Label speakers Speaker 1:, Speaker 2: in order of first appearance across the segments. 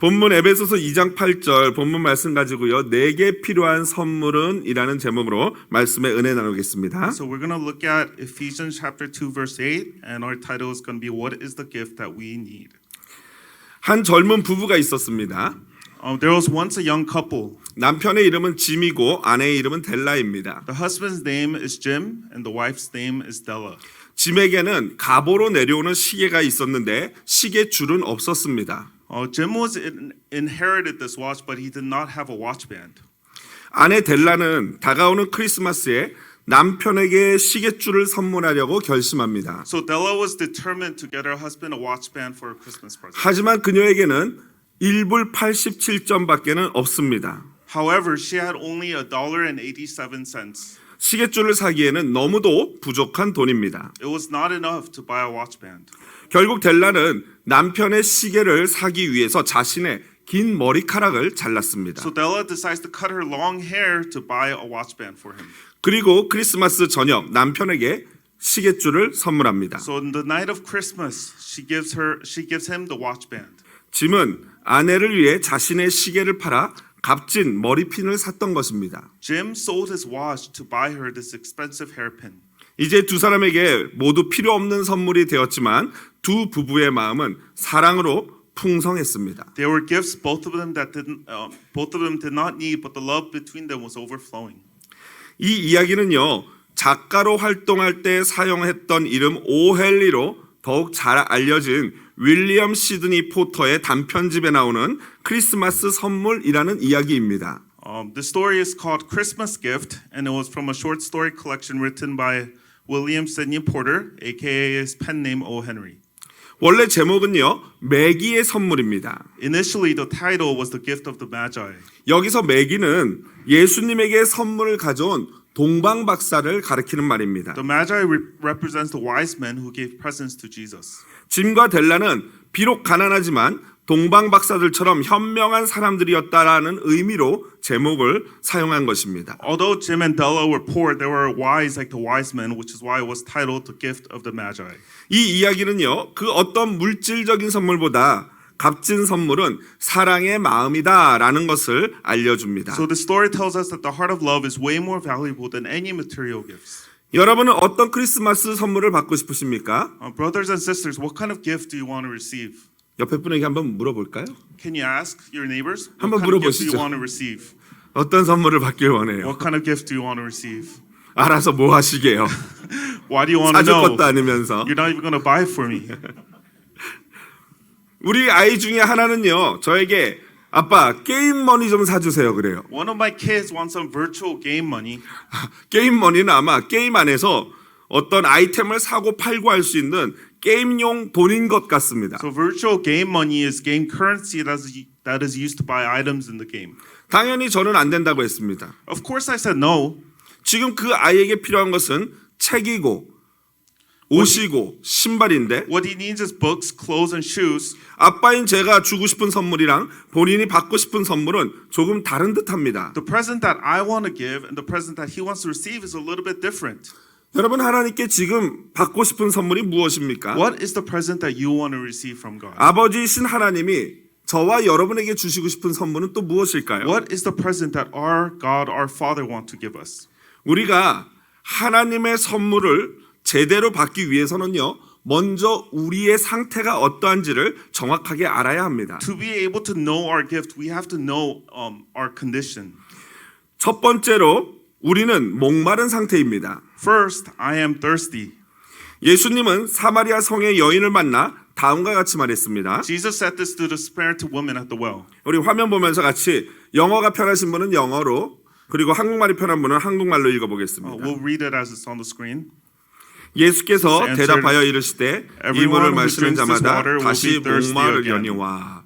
Speaker 1: 본문 에베소서 2장 8절 본문 말씀 가지고요. 내게 필요한 선물은 이라는 제목으로 말씀의 은혜 나누겠습니다.
Speaker 2: So we're going to look at Ephesians chapter 2 verse 8 and our title is going to be What is the gift that we need?
Speaker 1: 한 젊은 부부가 있었습니다.
Speaker 2: There was once a young couple.
Speaker 1: 남편의 이름은 짐이고 아내의 이름은 델라입니다.
Speaker 2: The husband's name is Jim and the wife's name is Della.
Speaker 1: 짐에게는 갑오로 내려오는 시계가 있었는데 시계 줄은 없었습니다.
Speaker 2: Jim inherited this watch, but he did not have a watch band.
Speaker 1: 아내 델라는 다가오는 크리스마스에 남편에게 시계줄을 선물하려고 결심합니다.
Speaker 2: So Della was determined to get her husband a watch band for a Christmas present.
Speaker 1: 하지만 그녀에게는 1불 87점밖에는 없습니다.
Speaker 2: However, she had only $1.87.
Speaker 1: 시계줄을 사기에는 너무도 부족한 돈입니다.
Speaker 2: It was not enough to buy a watch band.
Speaker 1: 결국 델라는 남편의 시계를 사기 위해서 자신의 긴 머리카락을 잘랐습니다.
Speaker 2: So Della decides to cut her long hair to buy a watch band for him.
Speaker 1: 그리고 크리스마스 저녁 남편에게 시계줄을 선물합니다.
Speaker 2: So on the night of Christmas, she gives him the watch band.
Speaker 1: 짐은 아내를 위해 자신의 시계를 팔아 값진 머리핀을 샀던 것입니다.
Speaker 2: Jim sold his watch to buy her this expensive hairpin.
Speaker 1: 이제 두 사람에게 모두 필요 없는 선물이 되었지만 두 부부의 마음은 사랑으로 풍성했습니다.
Speaker 2: They were gifts both of them did not need, but the love between them was overflowing.
Speaker 1: 이 이야기는요, 작가로 활동할 때 사용했던 이름 오헨리로 더욱 잘 알려진 윌리엄 시드니 포터의 단편집에 나오는 크리스마스 선물이라는 이야기입니다.
Speaker 2: The story is called Christmas Gift, and it was from a short story collection written by William Sidney Porter, aka his pen name O. Henry.
Speaker 1: 원래 제목은요, 매기의 선물입니다.
Speaker 2: Initially, the title was The Gift of the Magi.
Speaker 1: 여기서 매기는 예수님에게 선물을 가져온 동방 박사를 가리키는 말입니다.
Speaker 2: The Magi represents the wise men who gave presents to Jesus.
Speaker 1: 짐과 델라는 비록 가난하지만 동방 박사들처럼 현명한 사람들이었다라는 의미로 제목을 사용한 것입니다.
Speaker 2: Although Jim and Della were poor, they were wise like the wise men, which is why it was titled The Gift of the Magi.
Speaker 1: 이 이야기는요, 그 어떤 물질적인 선물보다 값진 선물은 사랑의 마음이다라는 것을 알려줍니다.
Speaker 2: So the story tells us that the heart of love is way more valuable than any material gifts.
Speaker 1: 여러분은 어떤 크리스마스 선물을 받고 싶으십니까?
Speaker 2: Brothers and sisters, what kind of gift do you want to receive?
Speaker 1: 옆에 분에게 한번 물어볼까요?
Speaker 2: Can you ask your neighbors?
Speaker 1: 한번
Speaker 2: What kind of gift do
Speaker 1: 물어보시죠.
Speaker 2: you want to receive?
Speaker 1: 어떤 선물을 받길 원해요?
Speaker 2: What kind of gift do you want to receive?
Speaker 1: 알아서 뭐 하시게요?
Speaker 2: Why do you want to
Speaker 1: 사줄
Speaker 2: know?
Speaker 1: 것도 아니면서.
Speaker 2: You're not even going to buy it for me.
Speaker 1: 우리 아이 중에 하나는요, 저에게 아빠 게임 머니 좀 사주세요 그래요.
Speaker 2: One of my kids wants some virtual game money.
Speaker 1: 게임 머니는 아마 게임 안에서 어떤 아이템을 사고 팔고 할 수 있는 게임용 돈인 것 같습니다.
Speaker 2: So virtual game money is game currency that is used to buy items in the game.
Speaker 1: 당연히 저는 안 된다고 했습니다.
Speaker 2: Of course I said no.
Speaker 1: 지금 그 아이에게 필요한 것은 책이고 옷이고 신발인데
Speaker 2: What he needs is books, clothes, and shoes.
Speaker 1: 아빠인 제가 주고 싶은 선물이랑 본인이 받고 싶은 선물은 조금 다른 듯합니다.
Speaker 2: The present that I want to give and the present that he wants to receive is a little bit different.
Speaker 1: 여러분 하나님께 지금 받고 싶은 선물이 무엇입니까?
Speaker 2: What is the present that you want to receive from God?
Speaker 1: 아버지이신 하나님이 저와 여러분에게 주시고 싶은 선물은 또 무엇일까요?
Speaker 2: What is the present that our God, our Father want to give us?
Speaker 1: 우리가 하나님의 선물을 제대로 받기 위해서는요, 먼저 우리의 상태가 어떠한지를 정확하게 알아야 합니다.
Speaker 2: To be able to know our gift, we have to know our condition.
Speaker 1: 첫 번째로 우리는 목마른 상태입니다.
Speaker 2: First, I am thirsty.
Speaker 1: 예수님은 사마리아 성의 여인을 만나 다음과 같이 말했습니다.
Speaker 2: Jesus said this to the Samaritan woman at the well.
Speaker 1: 우리 화면 보면서 같이 영어가 편하신 분은 영어로 그리고 한국말이 편한 분은 한국말로 읽어보겠습니다.
Speaker 2: We'll read it as it's on the screen.
Speaker 1: 예수께서 대답하여 이르시되 이 물을 마시는 자마다 다시 목마르려니와.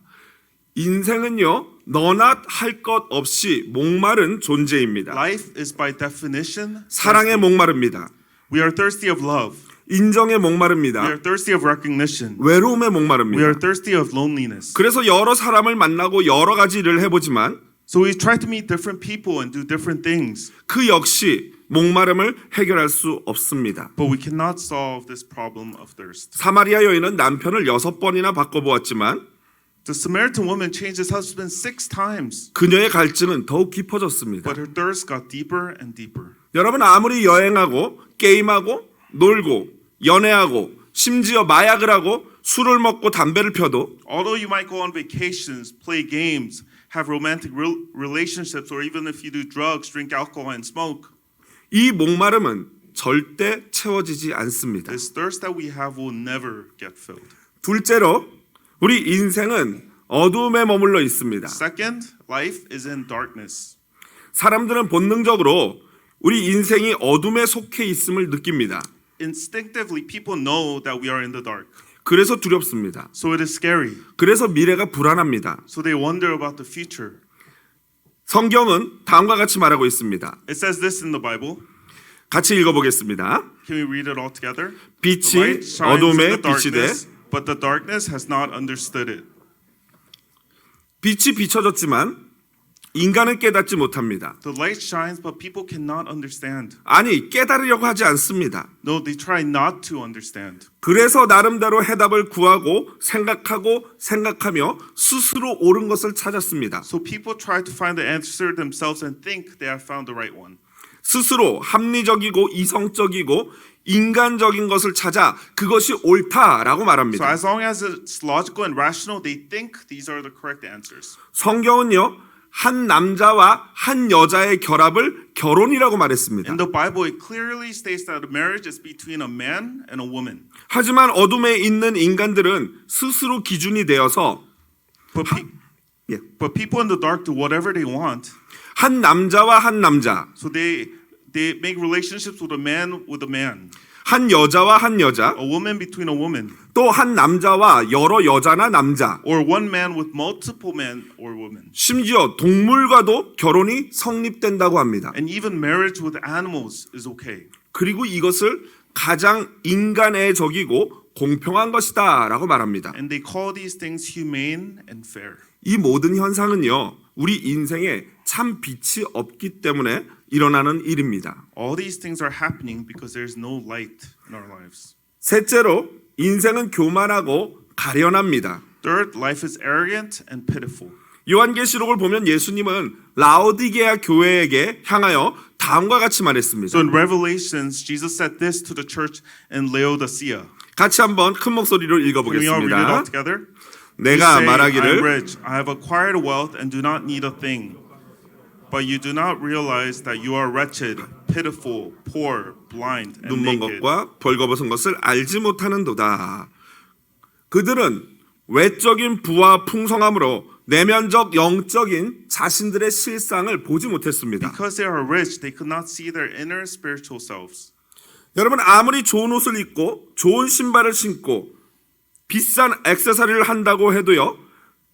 Speaker 1: 인생은요, 너나 할 것 없이 목마른 존재입니다.
Speaker 2: Life is by definition
Speaker 1: 사랑에 목마릅니다.
Speaker 2: We are thirsty of love.
Speaker 1: 인정에
Speaker 2: We
Speaker 1: 목마릅니다.
Speaker 2: are thirsty of recognition.
Speaker 1: 외로움에
Speaker 2: We are
Speaker 1: 목마릅니다.
Speaker 2: thirsty of loneliness.
Speaker 1: 그래서 여러 사람을 만나고 여러 가지 일을 해보지만
Speaker 2: So we try to meet different people and do different things.
Speaker 1: 그 역시 목마름을 해결할 수 없습니다.
Speaker 2: But we cannot solve this problem of thirst.
Speaker 1: 사마리아 여인은 남편을 6번이나 바꿔보았지만
Speaker 2: The Samaritan woman changed his husband 6 times,
Speaker 1: 그녀의 갈증은 더욱 깊어졌습니다.
Speaker 2: but her thirst got deeper and deeper.
Speaker 1: 여러분 아무리 여행하고 게임하고 놀고 연애하고 심지어 마약을 하고 술을 먹고 담배를 펴도
Speaker 2: Although you might go on vacations, play games, have romantic relationships, or even if you do drugs, drink alcohol, and smoke,
Speaker 1: 이 목마름은 절대 채워지지 않습니다.
Speaker 2: this thirst that we have will never get filled.
Speaker 1: 둘째로 우리 인생은 어둠에 머물러 있습니다.
Speaker 2: Second, life is in darkness.
Speaker 1: 사람들은 본능적으로 우리 인생이 어둠에 속해 있음을 느낍니다.
Speaker 2: Instinctively, people know that we are in the dark.
Speaker 1: 그래서 두렵습니다.
Speaker 2: So it is scary.
Speaker 1: 그래서 미래가 불안합니다.
Speaker 2: So they wonder about the future.
Speaker 1: 성경은 다음과 같이 말하고 있습니다.
Speaker 2: It says this in the Bible.
Speaker 1: 같이 읽어보겠습니다.
Speaker 2: Can we read it all together? The
Speaker 1: 빛이
Speaker 2: light shines in
Speaker 1: 어둠에
Speaker 2: the
Speaker 1: 비치되
Speaker 2: darkness, but the darkness has not understood it.
Speaker 1: 빛이 비춰졌지만 인간은 깨닫지 못합니다.
Speaker 2: The light shines, but people cannot understand.
Speaker 1: 아니 깨달으려고 하지 않습니다.
Speaker 2: No, they try not to understand.
Speaker 1: 그래서 나름대로 해답을 구하고 생각하며 스스로 옳은 것을 찾았습니다.
Speaker 2: So people try to find the answer themselves and think they have found the right one.
Speaker 1: 스스로 합리적이고 이성적이고 인간적인 것을 찾아 그것이 옳다라고
Speaker 2: So
Speaker 1: 말합니다.
Speaker 2: as long as it's logical and rational, they think these are the correct answers.
Speaker 1: 성경은요 한 남자와 한 여자의 결합을 결혼이라고 말했습니다.
Speaker 2: In the Bible, it clearly states that a marriage is between a man and a woman.
Speaker 1: 하지만 어둠에 있는 인간들은 스스로 기준이 되어서 예,
Speaker 2: But people in the dark do whatever they want.
Speaker 1: 한 남자와 한 남자,
Speaker 2: So they make relationships with a man,
Speaker 1: 한 여자와 한 여자,
Speaker 2: a woman between a woman,
Speaker 1: 또 한 남자와 여러 여자나 남자,
Speaker 2: or one man with multiple men or women.
Speaker 1: 심지어 동물과도 결혼이 성립된다고 합니다.
Speaker 2: And even marriage with animals is okay.
Speaker 1: 그리고 이것을 가장 인간애적이고 공평한 것이다라고 말합니다.
Speaker 2: And they call these things humane and fair.
Speaker 1: 이 모든 현상은요, 우리 인생에 참 빛이 없기 때문에 일어나는 일입니다.
Speaker 2: All these things are happening because there's no light in our lives.
Speaker 1: 셋째로 인생은 교만하고 가련합니다.
Speaker 2: Third, life is arrogant and pitiful.
Speaker 1: 요한계시록을 보면 예수님은 라오디게아 교회에게 향하여 다음과 같이 말했습니다.
Speaker 2: So in Revelations, Jesus said this to the church in Laodicea.
Speaker 1: 같이 한번 큰 목소리로
Speaker 2: Can we all read it all
Speaker 1: 읽어보겠습니다.
Speaker 2: together?
Speaker 1: 내가
Speaker 2: You say, I am
Speaker 1: 말하기를
Speaker 2: rich, I have acquired wealth and do not need a thing. But you do not realize that you are wretched, pitiful, poor, blind, and
Speaker 1: 눈먼
Speaker 2: naked.
Speaker 1: 것과 벌거벗은 것을 알지 못하는도다. 그들은 외적인 부와 풍성함으로 내면적 영적인 자신들의 실상을 보지 못했습니다.
Speaker 2: Because they are rich, they could not see their inner spiritual selves.
Speaker 1: 여러분 아무리 좋은 옷을 입고 좋은 신발을 신고 비싼 액세서리를 한다고 해도요.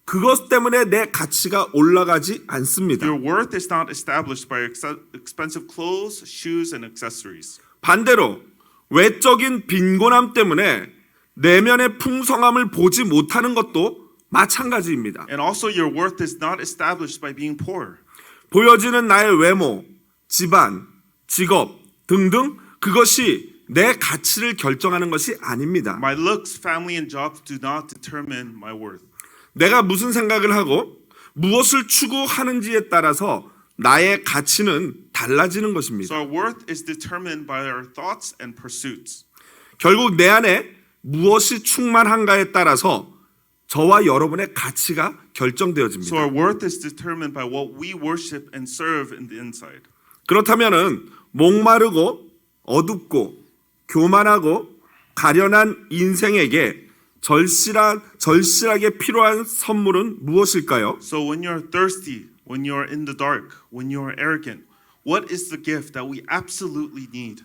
Speaker 1: 그것 때문에 내 가치가 올라가지 않습니다.
Speaker 2: Your worth is not established by expensive clothes, shoes, and accessories.
Speaker 1: 반대로 외적인 빈곤함 때문에 내면의 풍성함을 보지 못하는 것도 마찬가지입니다.
Speaker 2: And also your worth is not established by being poor.
Speaker 1: 보여지는 나의 외모, 집안, 직업 등등 그것이 내 가치를 결정하는 것이 아닙니다.
Speaker 2: My looks, family, and jobs do not determine my worth.
Speaker 1: 내가 무슨 생각을 하고 무엇을 추구하는지에 따라서 나의 가치는 달라지는 것입니다.
Speaker 2: So our worth is determined by our thoughts and pursuits.
Speaker 1: 결국 내 안에 무엇이 충만한가에 따라서 저와 여러분의 가치가 결정되어집니다.
Speaker 2: So our worth is determined by what we worship and serve in the inside.
Speaker 1: 그렇다면은 목마르고 어둡고 교만하고 가련한 인생에게 절실하게 필요한 선물은 무엇일까요?
Speaker 2: So when you're thirsty, when you're in the dark, when you're arrogant, what is the gift that we absolutely need?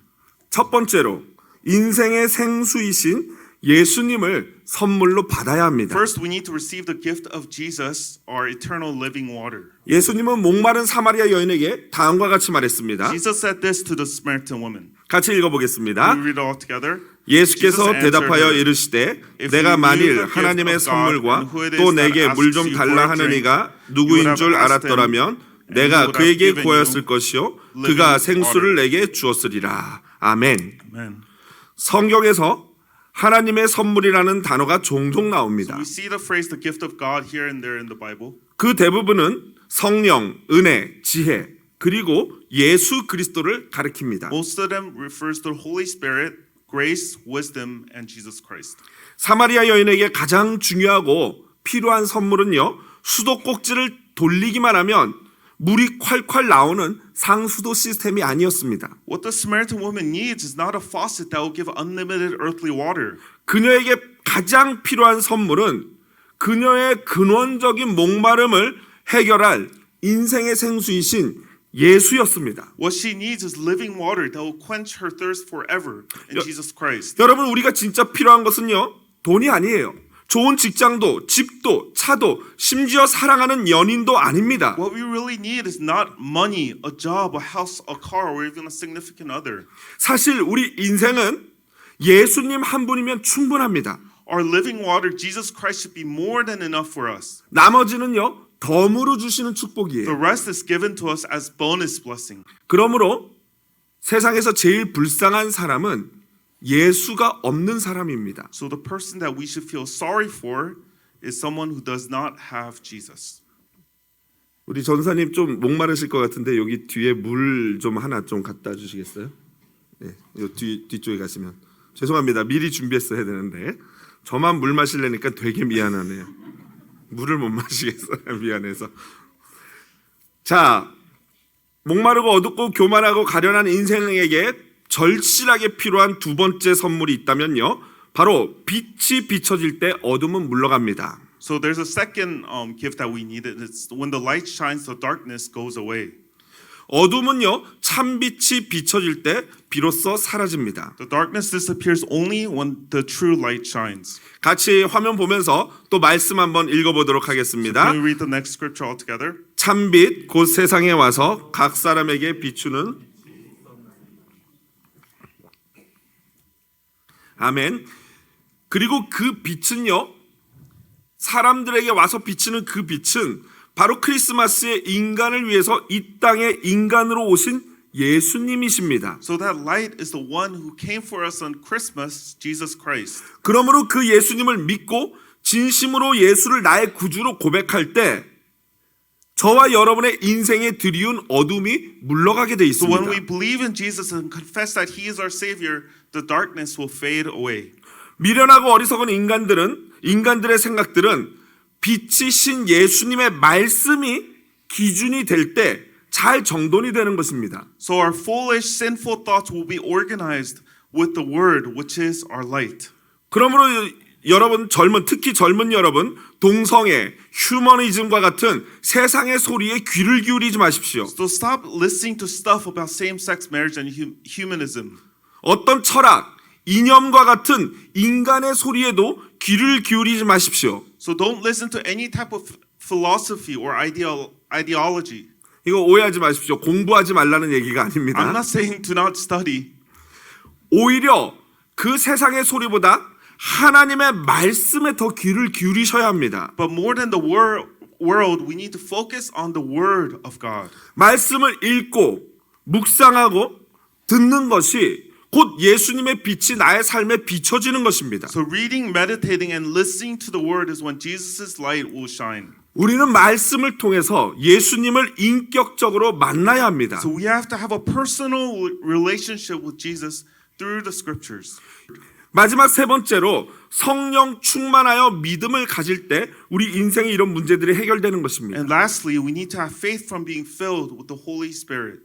Speaker 1: 첫 번째로 인생의 생수이신 예수님을 선물로 받아야 합니다.
Speaker 2: First, we need to receive the gift of Jesus, our eternal living water.
Speaker 1: 예수님은 목마른 사마리아 여인에게 다음과 같이 말했습니다.
Speaker 2: Jesus said this to the Samaritan woman.
Speaker 1: 같이 읽어보겠습니다.
Speaker 2: Can we read it all together?
Speaker 1: 예수께서 대답하여 이르시되 내가 만일 하나님의 선물과 또 내게 물 좀 달라 하는 이가 누구인 줄 알았더라면 내가 그에게 구하였을 것이요 그가 생수를 내게 주었으리라. 아멘.
Speaker 2: Amen.
Speaker 1: 성경에서 하나님의 선물이라는 단어가 종종
Speaker 2: So
Speaker 1: 나옵니다.
Speaker 2: we see the phrase the gift of God here and there in the Bible.
Speaker 1: 그 대부분은 성령, 은혜, 지혜, 그리고 예수 그리스도를 가리킵니다.
Speaker 2: Most of them refers to the Holy Spirit, grace, wisdom, and Jesus Christ.
Speaker 1: 사마리아 여인에게 가장 중요하고 필요한 선물은요, 수도꼭지를 돌리기만 하면 물이 콸콸 나오는 상수도 시스템이 아니었습니다.
Speaker 2: What the Samaritan woman needs is not a faucet that will give unlimited earthly water.
Speaker 1: 그녀에게 가장 필요한 선물은 그녀의 근원적인 목마름을 해결할 인생의 생수이신 예수였습니다.
Speaker 2: What she needs is living water that will quench her thirst forever in Jesus Christ.
Speaker 1: 여러분, 우리가 진짜 필요한 것은요, 돈이 아니에요. 좋은 직장도, 집도, 차도, 심지어 사랑하는 연인도 아닙니다.
Speaker 2: What we really need is not money, a job, a house, a car, or even a significant other.
Speaker 1: 사실 우리 인생은 예수님 한 분이면 충분합니다.
Speaker 2: Our living water, Jesus Christ, should be more than enough for us.
Speaker 1: 나머지는요, 덤으로 주시는
Speaker 2: The
Speaker 1: 축복이에요.
Speaker 2: rest is given to us as bonus blessing.
Speaker 1: 그러므로 세상에서 제일 불쌍한 사람은 예수가 없는 사람입니다.
Speaker 2: So the person that we should feel sorry for is someone who does not have Jesus.
Speaker 1: 우리 전사님 좀 목마르실 것 같은데 여기 뒤에 물 좀 하나 좀 갖다 주시겠어요? 네, 이 뒤쪽에 가시면. 죄송합니다. 미리 준비했어야 되는데 저만 물 마시려니까 되게 미안하네요. 물을 못 마시겠어요. 미안해서. 자, 목마르고 어둡고 교만하고 가련한 인생에게 절실하게 필요한 두 번째 선물이 있다면요, 바로 빛이 비춰질 때 어둠은 물러갑니다.
Speaker 2: So there's a second gift that we need. It's when the light shines, the darkness goes away.
Speaker 1: 어둠은요, 참빛이 비춰질 때 비로소 사라집니다.
Speaker 2: The darkness disappears only when the true light shines.
Speaker 1: 같이 화면 보면서 또 말씀 한번 읽어보도록 하겠습니다.
Speaker 2: Can we read the next scripture all together?
Speaker 1: 참빛 곧 세상에 와서 각 사람에게 비추는 아멘. 그리고 그 빛은요, 사람들에게 와서 비치는 그 빛은 바로 크리스마스에 인간을 위해서 이 땅에 인간으로 오신 예수님이십니다.
Speaker 2: So that light is the one who came for us on Christmas, Jesus Christ.
Speaker 1: 그러므로 그 예수님을 믿고 진심으로 예수를 나의 구주로 고백할 때 저와 여러분의 인생에 들이운 어둠이 물러가게 돼
Speaker 2: So when we
Speaker 1: 있습니다.
Speaker 2: believe in Jesus and confess that He is our Savior, the darkness will fade away.
Speaker 1: 미련하고 어리석은 인간들의 생각들은 빛이신 예수님의 말씀이 기준이 될 때 잘 정돈이 되는 것입니다.
Speaker 2: So our foolish, sinful thoughts will be organized with the Word, which is our light.
Speaker 1: 그러므로 여러분, 특히 젊은 여러분, 동성애, 휴머니즘과 같은 세상의 소리에 귀를 기울이지 마십시오.
Speaker 2: So stop listening to stuff about same-sex marriage and humanism.
Speaker 1: 어떤 철학, 이념과 같은 인간의 소리에도 귀를 기울이지 마십시오.
Speaker 2: So don't listen to any type of philosophy or ideology.
Speaker 1: 이거 오해하지 마십시오. 공부하지 말라는 얘기가
Speaker 2: I'm
Speaker 1: 아닙니다.
Speaker 2: not saying to not study.
Speaker 1: 오히려 그 세상의 소리보다 하나님의 말씀에 더 귀를 기울이셔야 합니다.
Speaker 2: But more than the world, we need to focus on the Word of God.
Speaker 1: 말씀을 읽고 묵상하고 듣는 것이 곧 예수님의 빛이 나의 삶에 비춰지는 것입니다.
Speaker 2: So reading, meditating, and listening to the Word is when Jesus' light will shine.
Speaker 1: 우리는 말씀을 통해서 예수님을 인격적으로 만나야 합니다.
Speaker 2: So we have to have a personal relationship with Jesus through the Scriptures.
Speaker 1: 마지막 세 번째로 성령 충만하여 믿음을 가질 때 우리 인생의 이런 문제들이 해결되는 것입니다.
Speaker 2: And lastly, we need to have faith from being filled with the Holy Spirit.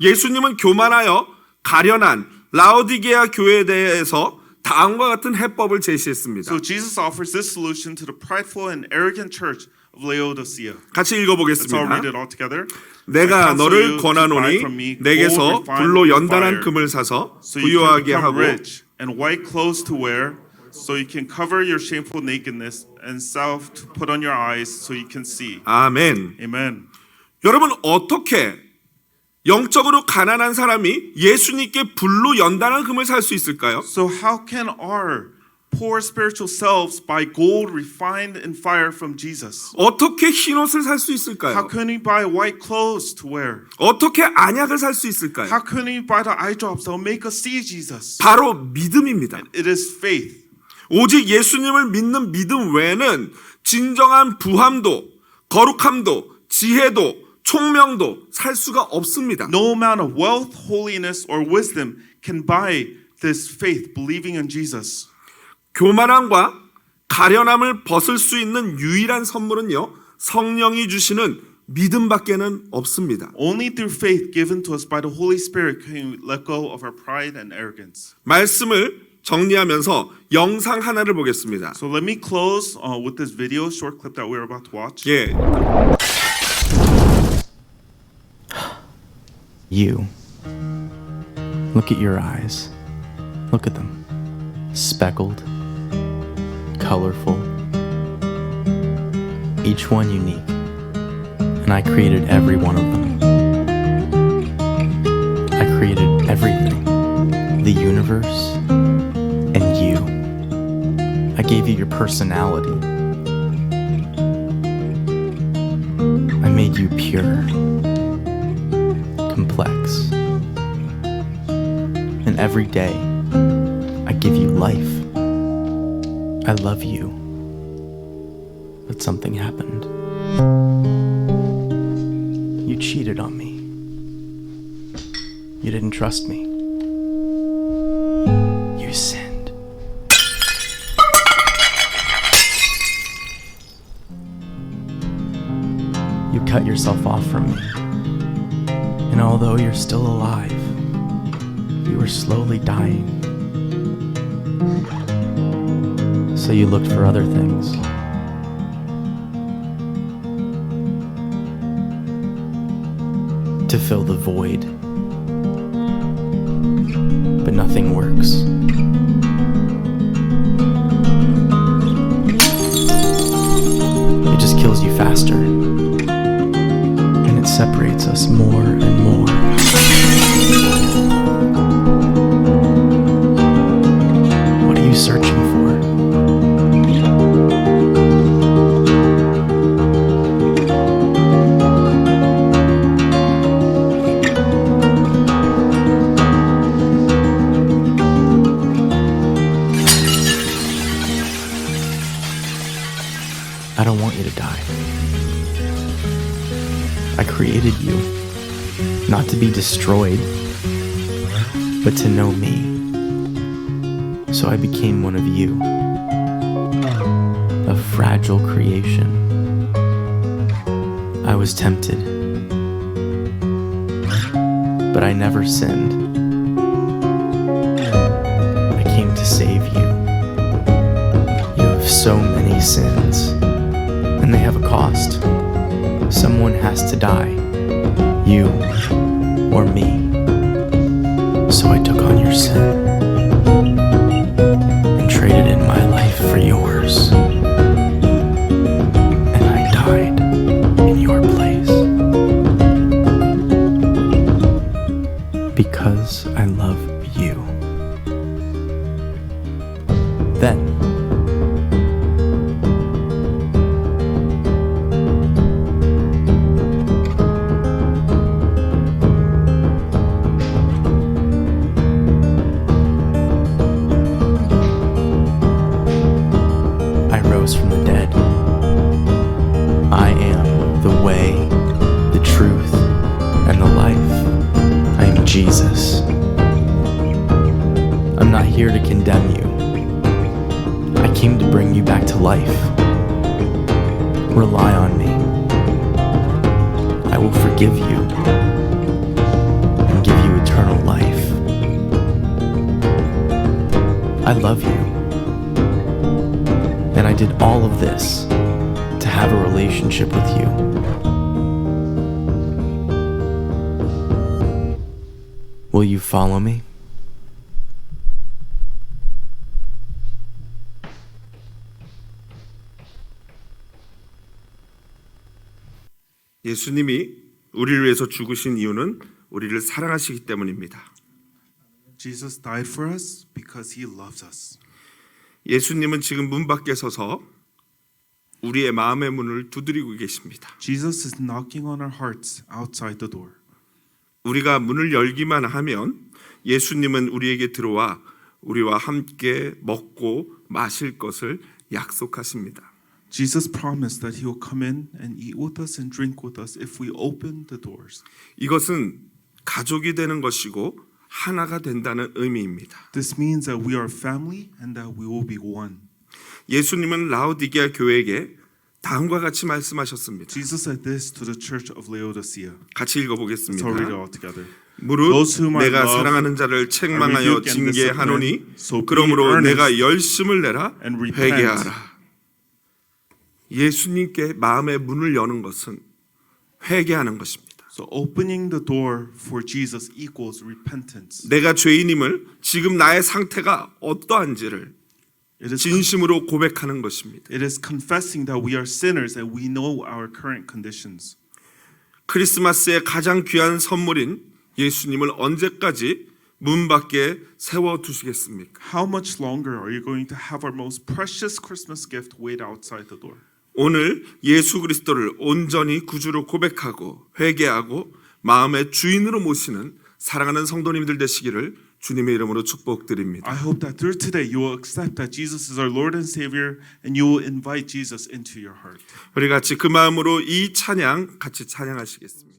Speaker 1: 예수님은 교만하여 가련한 라오디게아 교회에 대해서 다음과 같은 해법을 제시했습니다.
Speaker 2: So Jesus offers this solution to the prideful and arrogant church of Laodicea.
Speaker 1: 같이
Speaker 2: Let's all
Speaker 1: 읽어보겠습니다.
Speaker 2: read it all together.
Speaker 1: 내가
Speaker 2: I counsel
Speaker 1: 너를
Speaker 2: you to buy
Speaker 1: 권하노니
Speaker 2: from me
Speaker 1: 내게서
Speaker 2: gold refined
Speaker 1: 불로
Speaker 2: with
Speaker 1: 연단한
Speaker 2: fire,
Speaker 1: 금을 사서
Speaker 2: so you can
Speaker 1: 부유하게
Speaker 2: become
Speaker 1: 하고
Speaker 2: rich, and white clothes to wear, so you can cover your shameful nakedness, and salve to put on your eyes, so you can see.
Speaker 1: 아멘.
Speaker 2: Amen.
Speaker 1: 여러분, 어떻게 영적으로 가난한 사람이 예수님께 불로 연단한 금을 살 수 있을까요?
Speaker 2: So how can our poor spiritual selves buy gold refined in fire from Jesus?
Speaker 1: 어떻게 흰옷을 살 수
Speaker 2: How
Speaker 1: 있을까요?
Speaker 2: can we buy white clothes to wear?
Speaker 1: 어떻게 안약을 살 수 있을까요?
Speaker 2: How can we buy the eye drops that will make us see Jesus?
Speaker 1: 바로 믿음입니다.
Speaker 2: It is faith.
Speaker 1: 오직 예수님을 믿는 믿음 외에는 진정한 부함도, 거룩함도, 지혜도, 총명도 살 수가 없습니다.
Speaker 2: No amount of wealth, holiness, or wisdom can buy this faith, believing in Jesus.
Speaker 1: 교만함과 가련함을 벗을 수 있는 유일한 선물은요, 성령이 주시는 믿음밖에는 없습니다.
Speaker 2: Only through faith given to us by the Holy Spirit can we let go of our pride and arrogance.
Speaker 1: 말씀을 정리하면서 영상 하나를 보겠습니다.
Speaker 2: So let me close with this video, short clip that we're about to watch.
Speaker 1: 예,
Speaker 3: You. Look at your eyes. Look at them. Speckled, colorful, each one unique. And I created every one of them. I created everything, the universe, and you. I gave you your personality. I made you pure, complex. And every day, I give you life. I love you. But something happened. You cheated on me. You didn't trust me. You sinned. You cut yourself off from me. And although you're still alive, you were slowly dying. So you looked for other things. To fill the void. But nothing works. It just kills you faster. And it separates us more and more. What are you searching for? I don't want you to die. I created you, not to be destroyed, but to know me. So I became one of you, a fragile creation. I was tempted, but I never sinned. I came to save you. You have so many sins, and they have a cost. Someone has to die, you or me. So I took on your sin and traded in my life for yours. And I died in your place. Because I love you. Then from the dead. I am the way, the truth, and the life. I am Jesus. I'm not here to condemn you. I came to bring you back to life. Rely on me. I will forgive you and give you eternal life. I love you. And I did all of this to have a relationship with you. Will you follow me?
Speaker 1: 예수님이 우리를 위해서 죽으신 이유는 우리를 사랑하시기 때문입니다.
Speaker 2: Jesus died for us because he loves us.
Speaker 1: 예수님은 지금 문 밖에 서서 우리의 마음의 문을 두드리고 계십니다.
Speaker 2: Jesus is knocking on our hearts outside the door.
Speaker 1: 우리가 문을 열기만 하면 예수님은 우리에게 들어와 우리와 함께 먹고 마실 것을 약속하십니다.
Speaker 2: Jesus promised that he will come in and eat with us and drink with us if we open the doors.
Speaker 1: 이것은 가족이 되는 것이고 하나가 된다는 의미입니다.
Speaker 2: This means that we are family and that we will be one.
Speaker 1: 예수님은 라오디게아 교회에게 다음과 같이 말씀하셨습니다.
Speaker 2: Jesus said this to the church of Laodicea.
Speaker 1: 같이
Speaker 2: Let's
Speaker 1: 읽어보겠습니다.
Speaker 2: all read it all together.
Speaker 1: 무릇
Speaker 2: Those whom I
Speaker 1: 내가
Speaker 2: love,
Speaker 1: 사랑하는 자를 책망하여
Speaker 2: I rebuke and
Speaker 1: 징계하노니
Speaker 2: discipline, so be
Speaker 1: 그러므로
Speaker 2: earnest
Speaker 1: 내가 열심을 내라
Speaker 2: and repent.
Speaker 1: 회개하라. 예수님께 마음의 문을 여는 것은 회개하는 것입니다.
Speaker 2: So opening the door for Jesus equals repentance.
Speaker 1: 내가 죄인임을 지금 나의 상태가 어떠한지를
Speaker 2: It is
Speaker 1: 진심으로 고백하는 것입니다.
Speaker 2: confessing that we are sinners and we know our current conditions.
Speaker 1: 크리스마스의 가장 귀한 선물인 예수님을 언제까지 문 밖에 세워 두시겠습니까?
Speaker 2: How much longer are you going to have our most precious Christmas gift wait outside the door?
Speaker 1: 오늘 예수 그리스도를 온전히 구주로 고백하고 회개하고 마음의 주인으로 모시는 사랑하는 성도님들 되시기를 주님의 이름으로 축복드립니다.
Speaker 2: I hope that through today you will accept that Jesus is our Lord and Savior and you will invite Jesus into your heart.
Speaker 1: 우리 같이 그 마음으로 이 찬양 같이 찬양하시겠습니다.